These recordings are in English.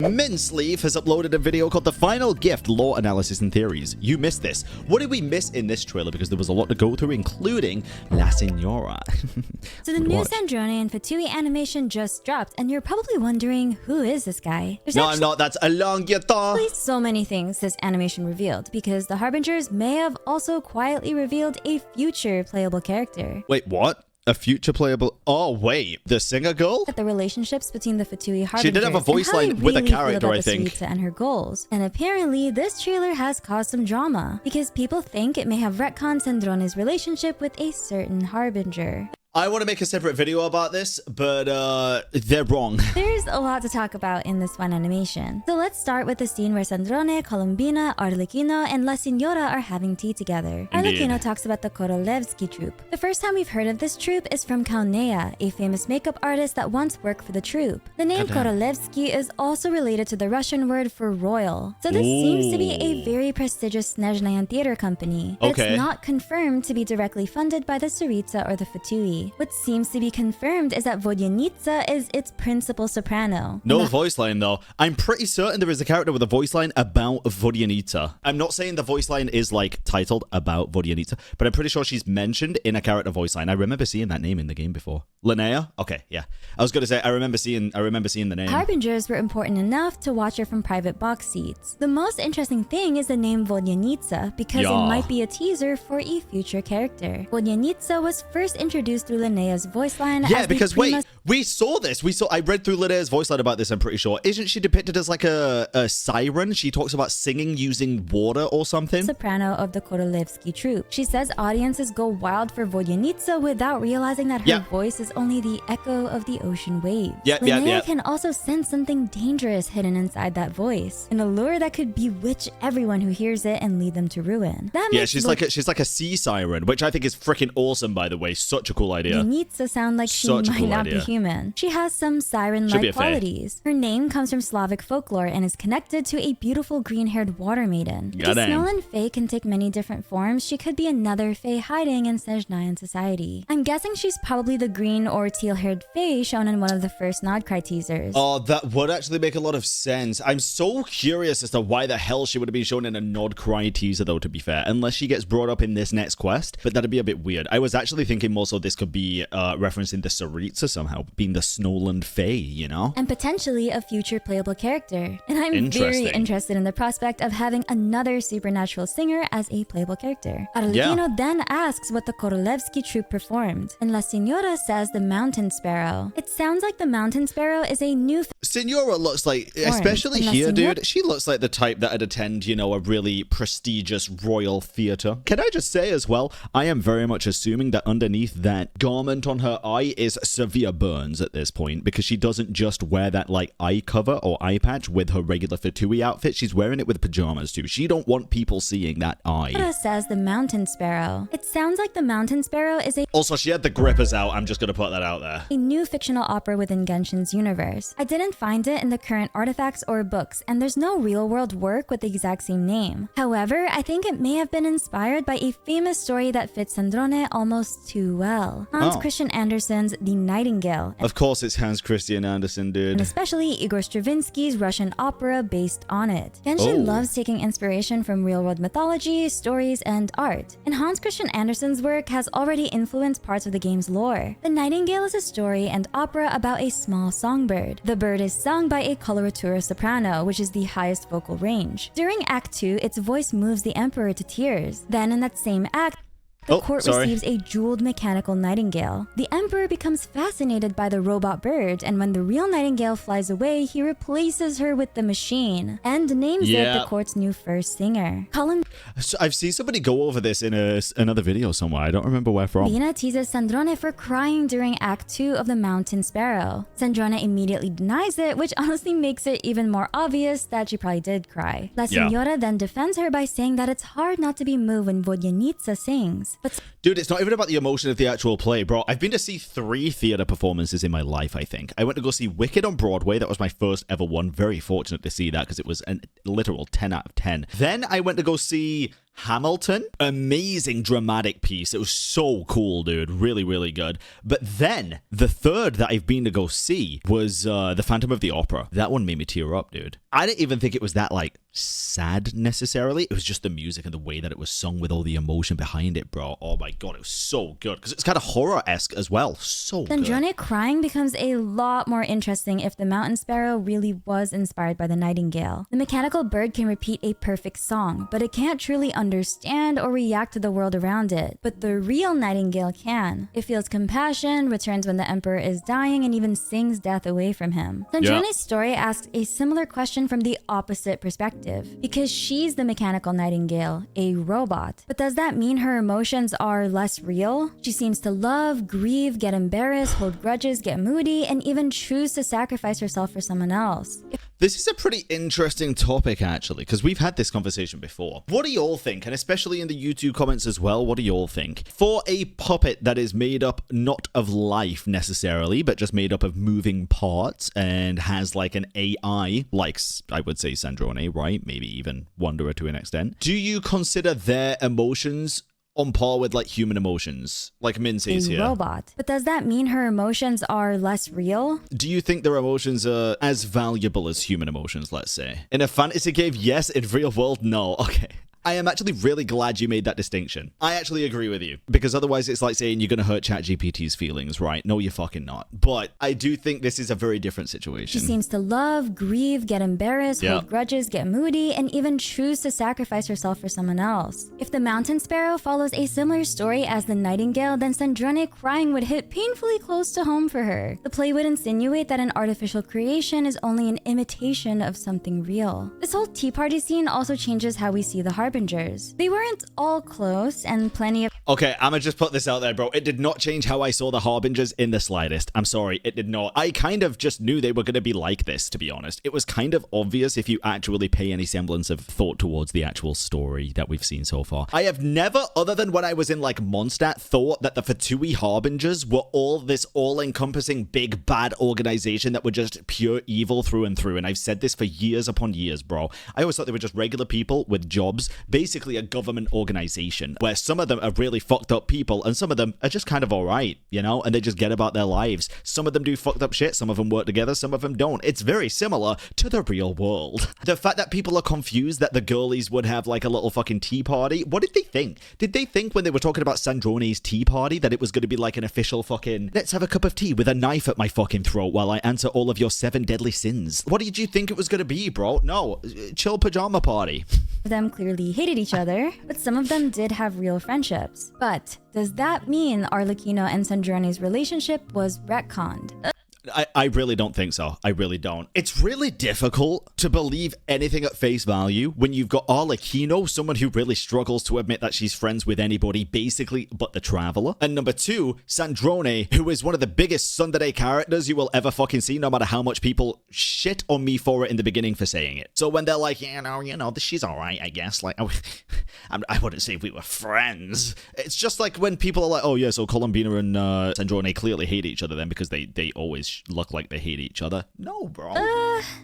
Minsleaf has uploaded a video called The Final Gift, Lore Analysis and Theories. You missed this. What did we miss in this trailer? Because there was a lot to go through, including La Signora. So the new Sandrone and Fatui animation just dropped, and you're probably wondering, who is this guy? No, I'm not. That's Alain Guillotin. So many things this animation revealed, because the Harbingers may have also quietly revealed a future playable character. Wait, what? A future playable... Oh, wait. The singer girl? The relationships between the Fatui Harbingers. She did have a voice line with a character, I think. Signora and her goals. And apparently, this trailer has caused some drama, because people think it may have retconned Sandrone's relationship with a certain Harbinger. I want to make a separate video about this, but they're wrong. There's a lot to talk about in this one animation. So let's start with the scene where Sandrone, Colombina, Arlecchino, and La Signora are having tea together. Arlecchino talks about the Korolevsky troupe. The first time we've heard of this troupe is from Kaunea, a famous makeup artist that once worked for the troupe. The name Korolevsky is also related to the Russian word for royal. So this seems to be a very prestigious Snezhnayan theater company. But it's not confirmed to be directly funded by the Tsaritsa or the Fatui. What seems to be confirmed is that Vodyanitsa is its principal soprano. No voice line, though. I'm pretty certain there is a character with a voice line about Vodyanitsa. I'm not saying the voice line is, like, titled about Vodyanitsa, but I'm pretty sure she's mentioned in a character voice line. I remember seeing that name in the game before. Linnea? Okay, yeah. I was going to say, I remember seeing the name. Harbingers were important enough to watch her from private box seats. The most interesting thing is the name Vodyanitsa, because it might be a teaser for a future character. Vodyanitsa was first introduced through Linnea's voice line. Yeah, because wait, we saw this. I read through Linnea's voice line about this, I'm pretty sure. Isn't she depicted as like a siren? She talks about singing using water or something. Soprano of the Korolevsky troupe. She says audiences go wild for Vodyanitsa without realizing that her voice is only the echo of the ocean waves. Linnea can also sense something dangerous hidden inside that voice, an allure that could bewitch everyone who hears it and lead them to ruin. She's like a sea siren, which I think is freaking awesome, by the way. Such a cool idea. Vodyanitsa sound like she might not be human. She has some siren-like qualities. Her name comes from Slavic folklore and is connected to a beautiful green-haired water maiden. The Snolan Fae can take many different forms. She could be another Fae hiding in Snezhnayan society. I'm guessing she's probably the green or teal-haired Fae shown in one of the first Nodcry teasers. Oh, that would actually make a lot of sense. I'm so curious as to why the hell she would have been shown in a Nodcry teaser, though, to be fair. Unless she gets brought up in this next quest, but that'd be a bit weird. I was actually thinking more so this could be referencing the Tsaritsa somehow, being the Snowland Fae, you know? And potentially a future playable character. And I'm very interested in the prospect of having another supernatural singer as a playable character. Arlecchino then asks what the Korolevsky troupe performed, and La Signora says the Mountain Sparrow. It sounds like the Mountain Sparrow is a new Signora looks like, especially here, dude, she looks like the type that'd attend, you know, a really prestigious royal theater. Can I just say as well, I am very much assuming that underneath that garment on her eye is severe burns at this point, because she doesn't just wear that, like, eye cover or eye patch with her regular Fatui outfit. She's wearing it with pajamas, too. She don't want people seeing that eye. Says the Mountain Sparrow. It sounds like the Mountain Sparrow is a... Also, she had the grippers out. I'm just gonna put that out there. A new fictional opera within Genshin's universe. I didn't find it in the current artifacts or books, and there's no real-world work with the exact same name. However, I think it may have been inspired by a famous story that fits Sandrone almost too well. Hans Christian Andersen's The Nightingale. Of course it's Hans Christian Andersen, dude. And especially Igor Stravinsky's Russian opera based on it. Genshin loves taking inspiration from real-world mythology, stories, and art. And Hans Christian Andersen's work has already influenced parts of the game's lore. The Nightingale is a story and opera about a small songbird. The bird is sung by a coloratura soprano, which is the highest vocal range. During Act 2, its voice moves the Emperor to tears. Then in that same act, the court receives a jeweled mechanical nightingale. The Emperor becomes fascinated by the robot bird, and when the real nightingale flies away, he replaces her with the machine and names it the court's new first singer. So I've seen somebody go over this in another video somewhere. I don't remember where from. Lina teases Sandrone for crying during Act 2 of the Mountain Sparrow. Sandrone immediately denies it, which honestly makes it even more obvious that she probably did cry. La Signora then defends her by saying that it's hard not to be moved when Vodyanitsa sings. Dude, it's not even about the emotion of the actual play, bro. I've been to see 3 theater performances in my life, I think. I went to go see Wicked on Broadway. That was my first ever one. Very fortunate to see that because it was a literal 10 out of 10. Then I went to go see Hamilton. Amazing dramatic piece. It was so cool, dude. Really, really good. But then the third that I've been to go see was The Phantom of the Opera. That one made me tear up, dude. I didn't even think it was that, like, sad necessarily. It was just the music and the way that it was sung with all the emotion behind it, bro. Oh my god, it was so good. Because it's kind of horror-esque as well. So good. Sandrone crying becomes a lot more interesting if the Mountain Sparrow really was inspired by the nightingale. The mechanical bird can repeat a perfect song, but it can't truly understand or react to the world around it. But the real nightingale can. It feels compassion, returns when the emperor is dying, and even sings death away from him. Sandrone's story asks a similar question from the opposite perspective, because she's the mechanical nightingale, a robot. But does that mean her emotions are less real? She seems to love, grieve, get embarrassed, hold grudges, get moody, and even choose to sacrifice herself for someone else. This is a pretty interesting topic, actually, because we've had this conversation before. What do you all think? And especially in the YouTube comments as well, what do you all think? For a puppet that is made up not of life necessarily, but just made up of moving parts and has like an AI, like I would say Sandrone, right? Maybe even Wanderer to an extent. Do you consider their emotions on par with like human emotions, like Min says here? Robot. But does that mean her emotions are less real? Do you think their emotions are as valuable as human emotions, let's say? In a fantasy cave, yes. In real world, no. Okay. I am actually really glad you made that distinction. I actually agree with you, because otherwise it's like saying you're going to hurt ChatGPT's feelings, right? No, you're fucking not. But I do think this is a very different situation. She seems to love, grieve, get embarrassed, hold grudges, get moody, and even choose to sacrifice herself for someone else. If the Mountain Sparrow follows a similar story as the nightingale, then Sandrone crying would hit painfully close to home for her. The play would insinuate that an artificial creation is only an imitation of something real. This whole tea party scene also changes how we see the Harbingers. They weren't all close, and plenty of— Okay, I'ma just put this out there, bro. It did not change how I saw the Harbingers in the slightest. I'm sorry, it did not. I kind of just knew they were going to be like this, to be honest. It was kind of obvious if you actually pay any semblance of thought towards the actual story that we've seen so far. I have never, other than when I was in like Mondstadt, thought that the Fatui Harbingers were all this all-encompassing big bad organization that were just pure evil through and through. And I've said this for years upon years, bro. I always thought they were just regular people with jobs, basically a government organization, where some of them are really fucked up people and some of them are just kind of alright, you know, and they just get about their lives. Some of them do fucked up shit, some of them work together, some of them don't. It's very similar to the real world. The fact that people are confused that the girlies would have like a little fucking tea party, what did they think? Did they think when they were talking about Sandrone's tea party that it was going to be like an official fucking, let's have a cup of tea with a knife at my fucking throat while I answer all of your 7 deadly sins? What did you think it was going to be, bro? No, chill pajama party. Them clearly hated each other, but some of them did have real friendships. But does that mean Arlecchino and Sandrone's relationship was retconned? I really don't think so. I really don't. It's really difficult to believe anything at face value when you've got Arlecchino, someone who really struggles to admit that she's friends with anybody, basically, but the Traveler. And number 2, Sandrone, who is one of the biggest tsundere characters you will ever fucking see, no matter how much people shit on me for it in the beginning for saying it. So when they're like, you know, she's alright, I guess. Like, I wouldn't say we were friends. It's just like when people are like, oh yeah, so Columbina and Sandrone clearly hate each other then because they always look like they hate each other. No, bro.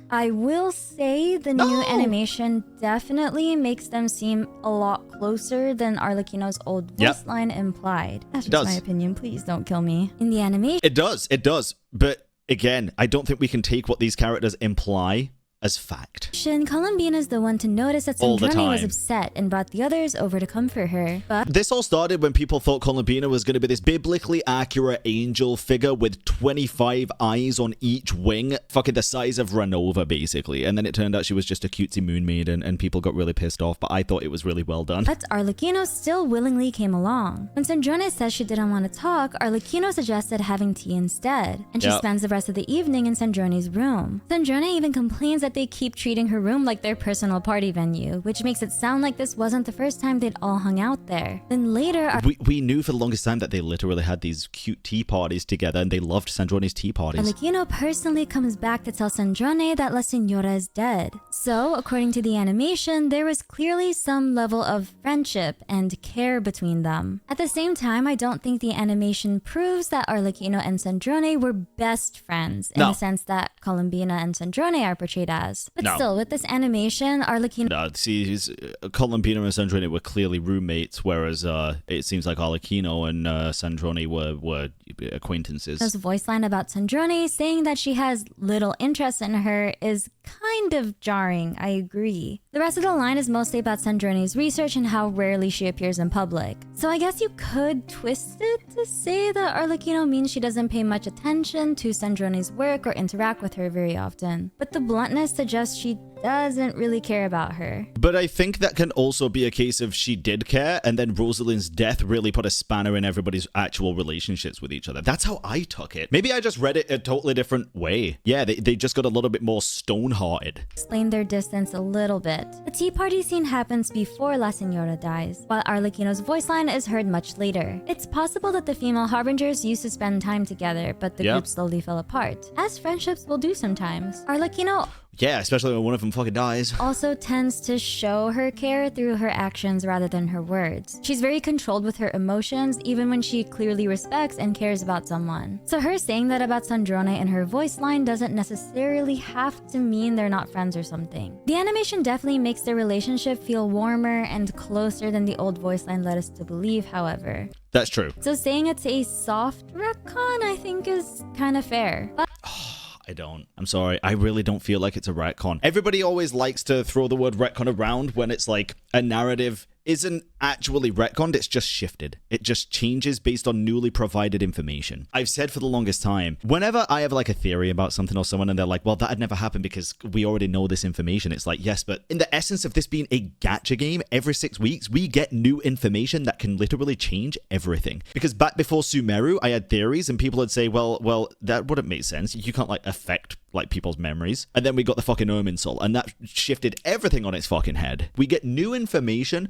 I will say the new animation definitely makes them seem a lot closer than Arlecchino's old voice line implied. That's just my opinion. Please don't kill me. In the animation, it does. But again, I don't think we can take what these characters imply as fact. Columbina's the one to notice that Sandrone was upset and brought the others over to comfort her. But this all started when people thought Columbina was going to be this biblically accurate angel figure with 25 eyes on each wing, fucking the size of Ranova, basically. And then it turned out she was just a cutesy moon maiden, and people got really pissed off, but I thought it was really well done. But Arlecchino still willingly came along. When Sandrone says she didn't want to talk, Arlecchino suggested having tea instead, and she spends the rest of the evening in Sandrone's room. Sandrone even complains that they keep treating her room like their personal party venue, which makes it sound like this wasn't the first time they'd all hung out there. Then later, we knew for the longest time that they literally had these cute tea parties together, and they loved Sandrone's tea parties. Arlecchino personally comes back to tell Sandrone that La Signora is dead. So, according to the animation, there was clearly some level of friendship and care between them. At the same time, I don't think the animation proves that Arlecchino and Sandrone were best friends in the sense that Columbina and Sandrone are portrayed as. But No. still, with this animation, Arlecchino... See, Columbina and Sandrone were clearly roommates, whereas it seems like Arlecchino and Sandrone were acquaintances. His voice line about Sandrone saying that she has little interest in her is kind of jarring, I agree. The rest of the line is mostly about Sandrone's research and how rarely she appears in public. So I guess you could twist it to say that Arlecchino means she doesn't pay much attention to Sandrone's work or interact with her very often. But the bluntness suggests she doesn't really care about her. But I think that can also be a case of she did care, and then Rosalind's death really put a spanner in everybody's actual relationships with each other. That's how I took it. Maybe I just read it a totally different way. Yeah, they just got a little bit more stone-hearted. Explain their distance a little bit. The tea party scene happens before La Signora dies, while Arlecchino's voice line is heard much later. It's possible that the female harbingers used to spend time together, but the group slowly fell apart, as friendships will do sometimes. Arlecchino... Yeah, especially when one of them fucking dies. Also tends to show her care through her actions rather than her words. She's very controlled with her emotions, even when she clearly respects and cares about someone. So her saying that about Sandrone in her voice line doesn't necessarily have to mean they're not friends or something. The animation definitely makes their relationship feel warmer and closer than the old voice line led us to believe, however. That's true. So saying it's a soft retcon, I think, is kind of fair. But I don't. I'm sorry. I really don't feel like it's a retcon. Everybody always likes to throw the word retcon around when it's like a narrative isn't actually retconned, it's just shifted. It just changes based on newly provided information. I've said for the longest time, whenever I have like a theory about something or someone and they're like, well, that had never happened because we already know this information. It's like, yes, but in the essence of this being a gacha game, every 6 weeks, we get new information that can literally change everything. Because back before Sumeru, I had theories and people would say, well, that wouldn't make sense. You can't like affect like people's memories. And then we got the fucking Irminsul and that shifted everything on its fucking head. We get new information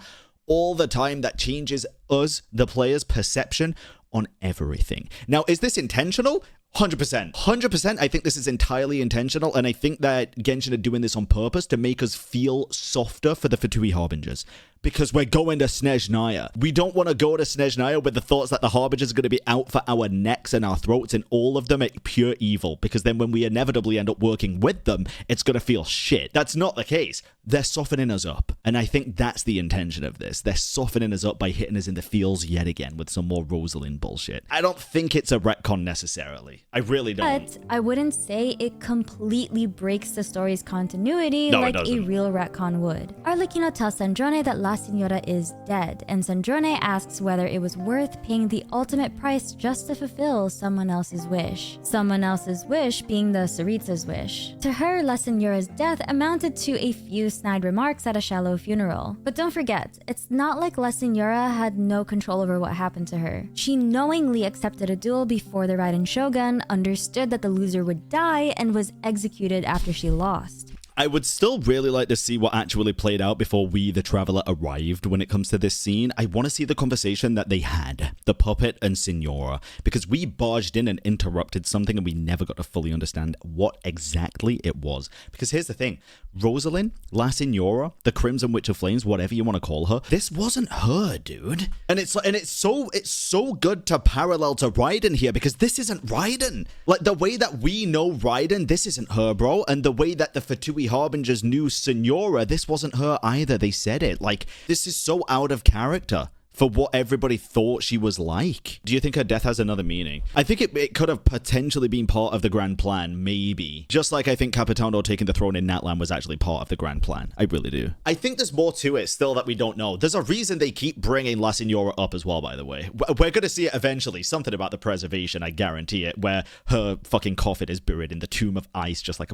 all the time that changes us, the player's perception on everything. Now, is this intentional? 100%. 100%. I think this is entirely intentional, and I think that Genshin are doing this on purpose to make us feel softer for the Fatui Harbingers. Because we're going to Snezhnaya. We don't want to go to Snezhnaya with the thoughts that the Harbingers are going to be out for our necks and our throats and all of them at pure evil. Because then when we inevitably end up working with them, it's going to feel shit. That's not the case. They're softening us up. And I think that's the intention of this. They're softening us up by hitting us in the feels yet again with some more Rosalind bullshit. I don't think it's a retcon necessarily. I really don't. But I wouldn't say it completely breaks the story's continuity like a real retcon would. Arlecchino tells Sandrone that La Signora is dead, and Sandrone asks whether it was worth paying the ultimate price just to fulfill someone else's wish. Someone else's wish being the Tsaritsa's wish. To her, La Signora's death amounted to a few snide remarks at a shallow funeral. But don't forget, it's not like La Signora had no control over what happened to her. She knowingly accepted a duel before the Raiden Shogun, understood that the loser would die, and was executed after she lost. I would still really like to see what actually played out before we, the Traveler, arrived when it comes to this scene. I want to see the conversation that they had, the puppet and Signora, because we barged in and interrupted something and we never got to fully understand what exactly it was. Because here's the thing, Rosalind, La Signora, the Crimson Witch of Flames, whatever you want to call her, this wasn't her, dude. And it's so good to parallel to Raiden here, because this isn't Raiden. Like, the way that we know Raiden, this isn't her, bro. And the way that the Fatui Harbingers knew Signora, this wasn't her either. They said it. Like, this is so out of character for what everybody thought she was like. Do you think her death has another meaning? I think it could have potentially been part of the grand plan, maybe. Just like I think Capitano taking the throne in Natlan was actually part of the grand plan. I really do. I think there's more to it still that we don't know. There's a reason they keep bringing La Signora up as well, by the way. We're going to see it eventually. Something about the preservation, I guarantee it, where her fucking coffin is buried in the tomb of ice, just like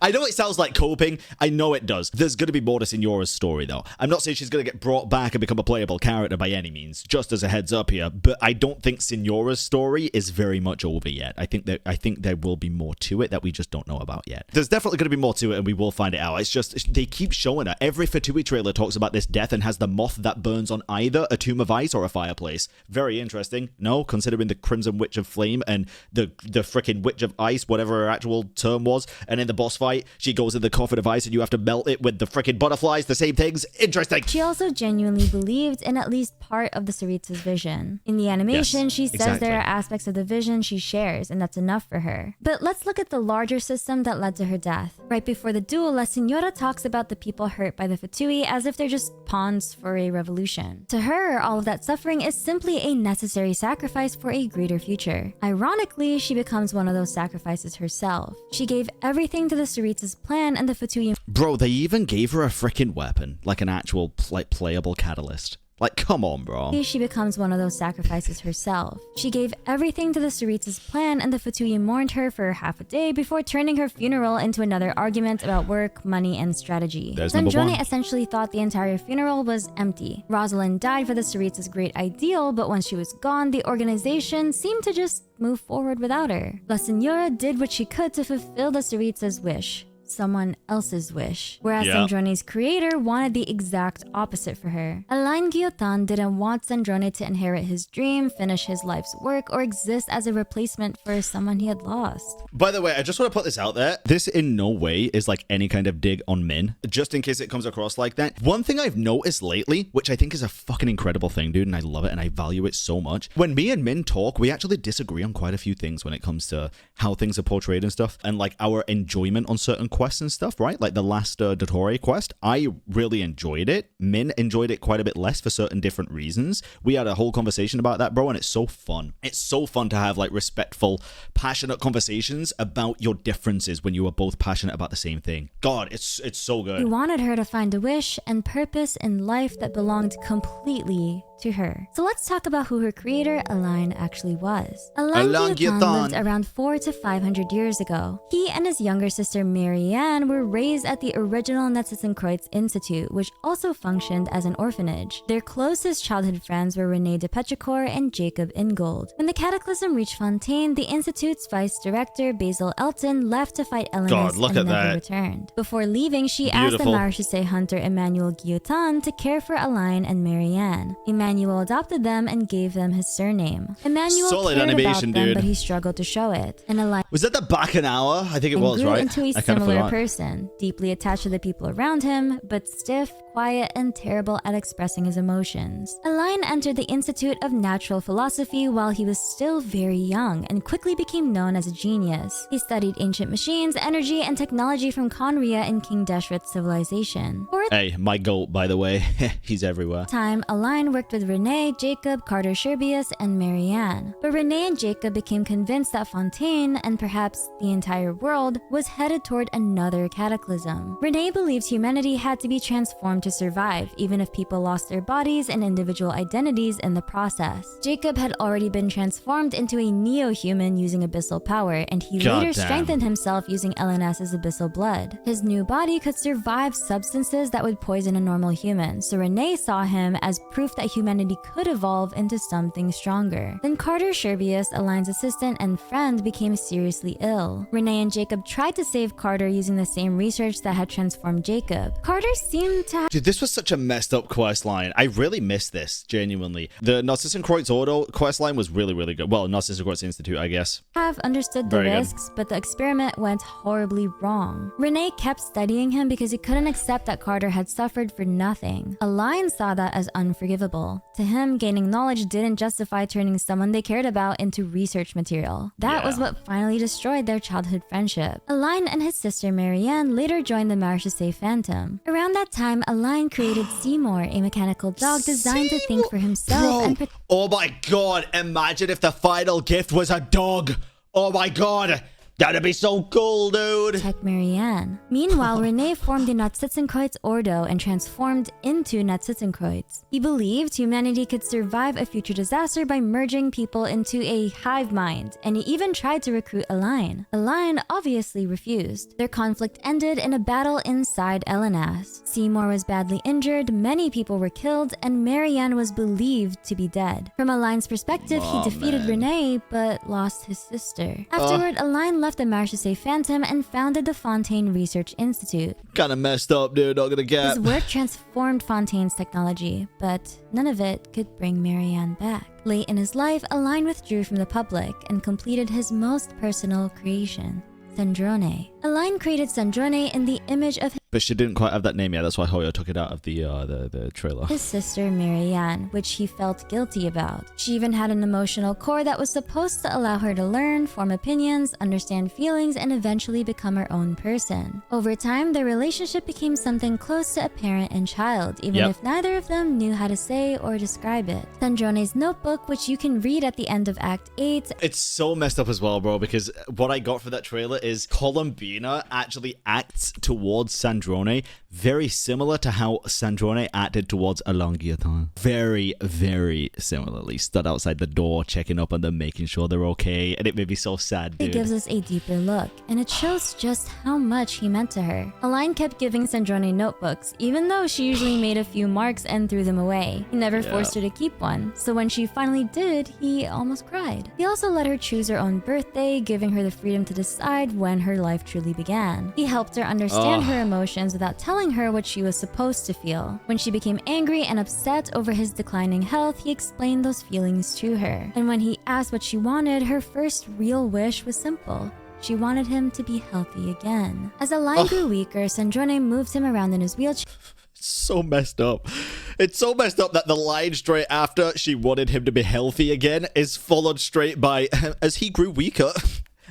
I know it sounds like coping. I know it does. There's going to be more to Signora's story, though. I'm not saying she's going to get brought back and become a playable character by any means, just as a heads up here, but I don't think Signora's story is very much over yet. I think there will be more to it that we just don't know about yet. There's definitely going to be more to it, and we will find it out. It's just they keep showing her. Every Fatui trailer talks about this death and has the moth that burns on either a tomb of ice or a fireplace. Very interesting. No, considering the Crimson Witch of Flame and the freaking Witch of Ice, whatever her actual term was, and in the boss fight, she goes in the coffin of ice and you have to melt it with the freaking butterflies, the same things. Interesting. She also genuinely believed in at least part of the Tsaritsa's vision. In the animation, she says there are aspects of the vision she shares, and that's enough for her. But let's look at the larger system that led to her death. Right before the duel, La Signora talks about the people hurt by the Fatui as if they're just pawns for a revolution. To her, all of that suffering is simply a necessary sacrifice for a greater future. Ironically, she becomes one of those sacrifices herself. She gave everything to the Tsaritsa's plan, and the Fatui... Bro, they even gave her a freaking weapon, like an actual playable catalyst. Like, come on, bro. She becomes one of those sacrifices herself. She gave everything to the Tsaritsa's plan, and the Fatui mourned her for half a day before turning her funeral into another argument about work, money, and strategy. Sandrone essentially thought the entire funeral was empty. Rosalind died for the Tsaritsa's great ideal, but once she was gone, the organization seemed to just move forward without her. La Signora did what she could to fulfill the Tsaritsa's wish. Someone else's wish. Whereas Sandrone's creator wanted the exact opposite for her. Alain Guillotin didn't want Sandrone to inherit his dream, finish his life's work, or exist as a replacement for someone he had lost. By the way, I just want to put this out there. This in no way is like any kind of dig on Min, just in case it comes across like that. One thing I've noticed lately, which I think is a fucking incredible thing, dude, and I love it and I value it so much. When me and Min talk, we actually disagree on quite a few things when it comes to how things are portrayed and stuff, and like our enjoyment on certain quests and stuff, right? Like the last Dottore quest, I really enjoyed it. Min enjoyed it quite a bit less for certain different reasons. We had a whole conversation about that, bro, and it's so fun. It's so fun to have like respectful, passionate conversations about your differences when you are both passionate about the same thing. God, it's so good. He wanted her to find a wish and purpose in life that belonged completely to her. So let's talk about who her creator, Alain, actually was. Alain Guillotin lived around 400 to 500 years ago. He and his younger sister, Marianne, were raised at the original Netzitzenkreuz Institute, which also functioned as an orphanage. Their closest childhood friends were René de Petrichor and Jacob Ingold. When the Cataclysm reached Fontaine, the Institute's vice director, Basil Elton, left to fight Elenis and never returned. Before leaving, she asked the Marechaussee hunter Emmanuel Guillotin to care for Alain and Marianne. Emmanuel adopted them and gave them his surname. Emmanuel cared about them, but he struggled to show it. And Alain was that the Bacchanal? I think it was, right? Into a similar person, deeply attached to the people around him, but stiff, quiet, and terrible at expressing his emotions. Alain entered the Institute of Natural Philosophy while he was still very young and quickly became known as a genius. He studied ancient machines, energy, and technology from Conria and King Deshret's civilization. Hey, my goat, by the way. He's everywhere. Time, Alain worked with René, Jacob, Carter Scherbius, and Marianne. But René and Jacob became convinced that Fontaine, and perhaps the entire world, was headed toward another cataclysm. René believed humanity had to be transformed to survive, even if people lost their bodies and individual identities in the process. Jacob had already been transformed into a neo-human using abyssal power, and he later strengthened himself using Elena's abyssal blood. His new body could survive substances that would poison a normal human, so René saw him as proof that humanity could evolve into something stronger. Then Carter Scherbius, Alain's assistant and friend, became seriously ill. René and Jacob tried to save Carter using the same research that had transformed Jacob. Carter seemed to have... Dude, this was such a messed up quest line. I really missed this, genuinely. The Netzitzenkreuz Ordo quest line was really, really good. Well, Netzitzenkreuz Institute, I guess. Have understood the risks, but the experiment went horribly wrong. René kept studying him because he couldn't accept that Carter had suffered for nothing. Alain saw that as unforgivable. To him, gaining knowledge didn't justify turning someone they cared about into research material. That was what finally destroyed their childhood friendship. Alain and his sister Marianne later joined the Marechaussee Phantom. Around that time, Alain created Seymour, a mechanical dog designed to think for himself and oh my god, imagine if the final gift was a dog. Oh my god. That'd be so cool, dude. Protect Marianne. Meanwhile, René formed the Netzitzenkreuz Ordo and transformed into Netzitzenkreuz. He believed humanity could survive a future disaster by merging people into a hive mind, and he even tried to recruit Alain. Alain obviously refused. Their conflict ended in a battle inside Elenas. Seymour was badly injured, many people were killed, and Marianne was believed to be dead. From Alain's perspective, he defeated René, but lost his sister. Afterward, Alain left the Marechaussee Phantom and founded the Fontaine Research Institute. Kinda messed up, dude, not gonna get. His work transformed Fontaine's technology, but none of it could bring Marianne back. Late in his life, Alain withdrew from the public and completed his most personal creation, Sandrone. Alain created Sandrone in the image of But she didn't quite have that name yet. That's why Hoyo took it out of the trailer. His sister Marianne, which he felt guilty about. She even had an emotional core that was supposed to allow her to learn, form opinions, understand feelings, and eventually become her own person. Over time, their relationship became something close to a parent and child, even if neither of them knew how to say or describe it. Sandrone's notebook, which you can read at the end of Act 8. It's so messed up as well, bro, because what I got for that trailer is Columbina actually acts towards Sandrone very similar to how Sandrone acted towards Alain Guillotin. Very, very similarly. Stood outside the door, checking up on them, making sure they're okay, and it made me so sad, dude. It gives us a deeper look, and it shows just how much he meant to her. Alain kept giving Sandrone notebooks, even though she usually made a few marks and threw them away. He never forced her to keep one, so when she finally did, he almost cried. He also let her choose her own birthday, giving her the freedom to decide when her life truly began. He helped her understand her emotions without telling her what she was supposed to feel. When she became angry and upset over his declining health, he explained those feelings to her. And when he asked what she wanted, her first real wish was simple. She wanted him to be healthy again. As Alain grew weaker, Sandrone moved him around in his wheelchair. So messed up. It's so messed up that the line straight after she wanted him to be healthy again is followed straight by as he grew weaker.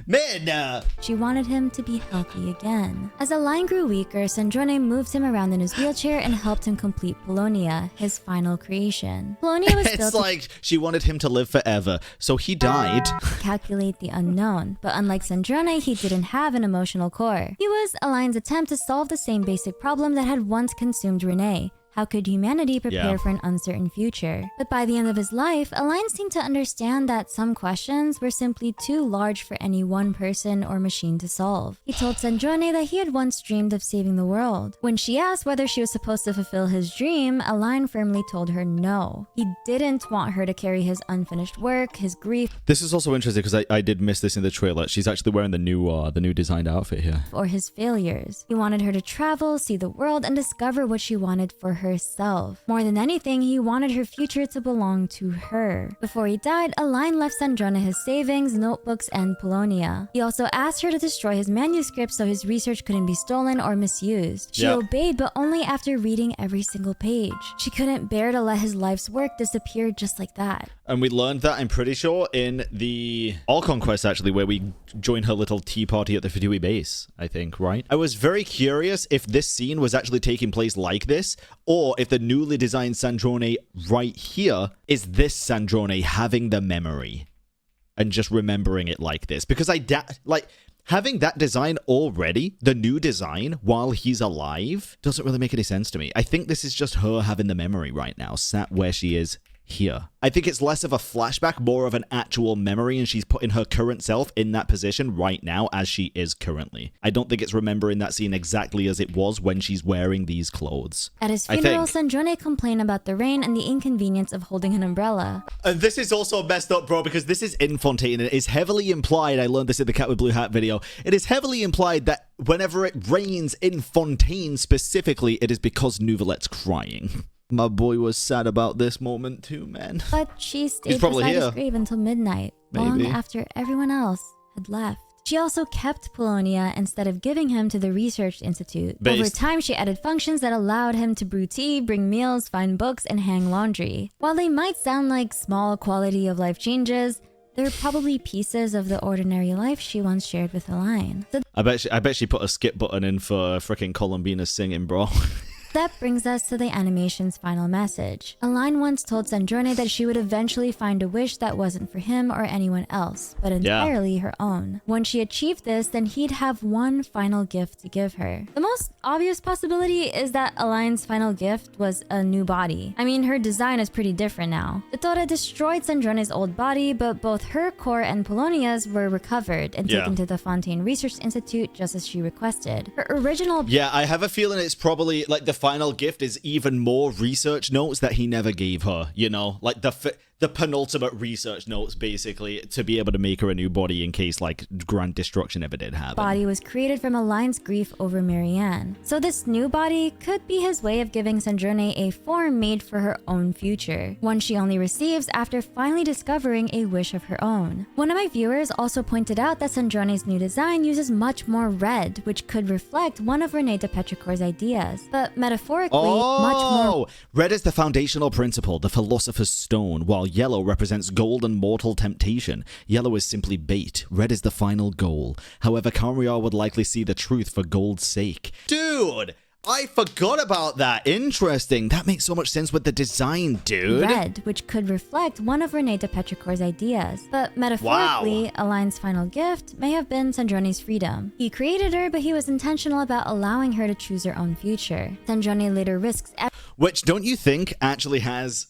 Man, She wanted him to be healthy again. As Alain grew weaker, Sandrone moved him around in his wheelchair and helped him complete Polonia, his final creation. Polonia was built it's like she wanted him to live forever, so he died. to calculate the unknown. But unlike Sandrone, he didn't have an emotional core. He was Alain's attempt to solve the same basic problem that had once consumed Renee. How could humanity prepare for an uncertain future? But by the end of his life, Alain seemed to understand that some questions were simply too large for any one person or machine to solve. He told Sandrone that he had once dreamed of saving the world. When she asked whether she was supposed to fulfill his dream, Alain firmly told her no. He didn't want her to carry his unfinished work, his grief, This is also interesting because I did miss this in the trailer. She's actually wearing the new designed outfit here. or his failures. He wanted her to travel, see the world, and discover what she wanted for herself. More than anything, he wanted her future to belong to her. Before he died, Alain left Sandrone his savings, notebooks, and Polonia. He also asked her to destroy his manuscripts so his research couldn't be stolen or misused. She obeyed, but only after reading every single page. She couldn't bear to let his life's work disappear just like that. And we learned that, I'm pretty sure, in the All Conquest, actually, where we join her little tea party at the Fidui base, I think, right? I was very curious if this scene was actually taking place like this, or if the newly designed Sandrone right here is this Sandrone having the memory and just remembering it like this. Because having that design already, the new design, while he's alive, doesn't really make any sense to me. I think this is just her having the memory right now, sat where she is here. I think it's less of a flashback, more of an actual memory, and she's putting her current self in that position right now as she is currently. I don't think it's remembering that scene exactly as it was when she's wearing these clothes. At his funeral, Sandrone complained about the rain and the inconvenience of holding an umbrella. And this is also messed up, bro, because this is in Fontaine, and it is heavily implied, I learned this in the Cat with Blue Hat video, it is heavily implied that whenever it rains in Fontaine specifically, it is because Nouvelette's crying. My boy was sad about this moment too, man. But she stayed beside his grave until midnight, long after everyone else had left. She also kept Polonia instead of giving him to the Research Institute. Over time, she added functions that allowed him to brew tea, bring meals, find books, and hang laundry. While they might sound like small quality of life changes, they're probably pieces of the ordinary life she once shared with Alain. So I bet she put a skip button in for frickin' Columbina singing, bro. that brings us to the animation's final message. Alain once told Sandrone that she would eventually find a wish that wasn't for him or anyone else, but entirely her own. When she achieved this, then he'd have one final gift to give her. The most obvious possibility is that Alain's final gift was a new body. I mean, her design is pretty different now. The Tora destroyed Sandrone's old body, but both her core and Polonia's were recovered and taken to the Fontaine Research Institute just as she requested. Her original... Yeah, I have a feeling it's probably like the final gift is even more research notes that he never gave her, you know? Like the penultimate research notes, basically, to be able to make her a new body in case, like, grand destruction ever did happen. Body was created from Alain's grief over Marianne. So this new body could be his way of giving Sandrone a form made for her own future, one she only receives after finally discovering a wish of her own. One of my viewers also pointed out that Sandrone's new design uses much more red, which could reflect one of Rene de Petricor's ideas, but metaphorically, much more. Red is the foundational principle, the philosopher's stone, while yellow represents gold and mortal temptation. Yellow is simply bait. Red is the final goal. However, Kamriar would likely see the truth for gold's sake. Dude! I forgot about that. Interesting. That makes so much sense with the design, dude. Red, which could reflect one of Rene de Petricor's ideas. But metaphorically, Alain's final gift may have been Sandrone's freedom. He created her, but he was intentional about allowing her to choose her own future. Sandrone later risks which, don't you think, actually has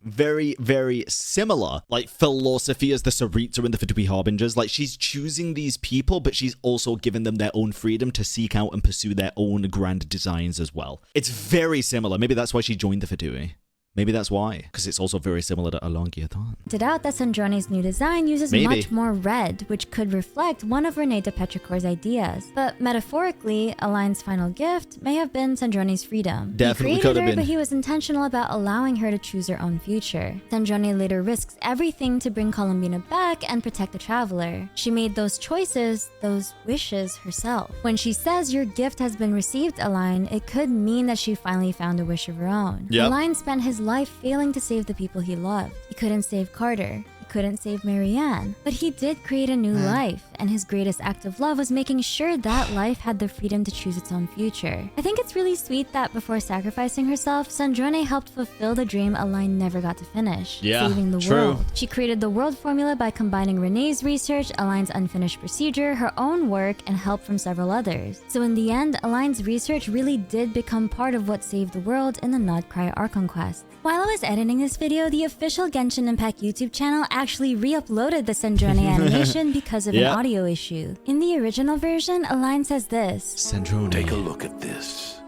very, very similar, like, philosophy as the Sarita and the Fatui Harbingers? Like, she's choosing these people, but she's also giving them their own freedom to seek out and pursue their own grand designs as well. It's very similar. Maybe that's why she joined the Fatui. Maybe that's why, because it's also very similar to Alain Guillotin. Pointed out that Sandrone's new design uses much more red, which could reflect one of Rene de Petricor's ideas. But metaphorically, Alain's final gift may have been Sandrone's freedom. Definitely he could created have her, been. But he was intentional about allowing her to choose her own future. Sandrone later risks everything to bring Colombina back and protect the traveler. She made those choices, those wishes herself. When she says your gift has been received, Alain, it could mean that she finally found a wish of her own. Yep. Alain spent his life failing to save the people he loved. He couldn't save Carter. Couldn't save Marianne, but he did create a new life, and his greatest act of love was making sure that life had the freedom to choose its own future. I think it's really sweet that before sacrificing herself, Sandrone helped fulfill the dream Alain never got to finish, saving the world. She created the world formula by combining Renee's research, Alain's unfinished procedure, her own work, and help from several others. So in the end, Alain's research really did become part of what saved the world in the Not Cry Archon quest. While I was editing this video, the official Genshin Impact YouTube channel actually re-uploaded the Sandrone animation because of an audio issue. In the original version, Alain says this. Sandrone. Take a look at this.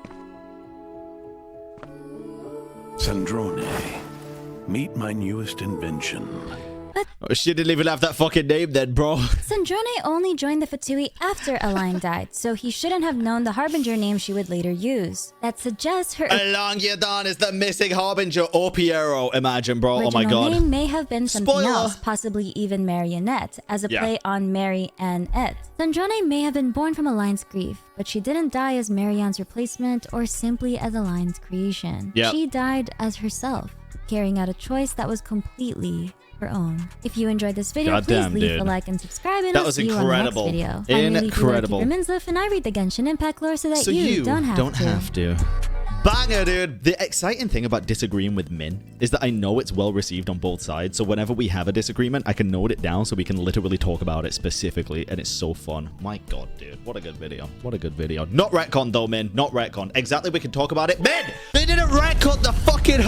Sandrone, meet my newest invention. Oh, she didn't even have that fucking name then, bro. Sandrone only joined the Fatui after Alain died, so he shouldn't have known the Harbinger name she would later use. That suggests her Alain Guillotin is the missing Harbinger. Oh, Piero, imagine, bro. Oh my god. Name may have been something else, possibly even Marionette, as a play on Mary and Et. Sandrone may have been born from Alain's grief, but she didn't die as Marianne's replacement or simply as Alain's creation. She died as herself, carrying out a choice that was completely her own. If you enjoyed this video, please leave a like and subscribe, and I'll see you on the next video. Incredible. I'm Minzlif, and I read the Genshin Impact lore so that you don't have to. Banger, dude. The exciting thing about disagreeing with Min is that I know it's well received on both sides, so whenever we have a disagreement, I can note it down so we can literally talk about it specifically, and it's so fun. My god, dude. What a good video. What a good video. Not retcon, though, Min. Not retcon. Exactly, we can talk about it. Min! They didn't retcon the fucking...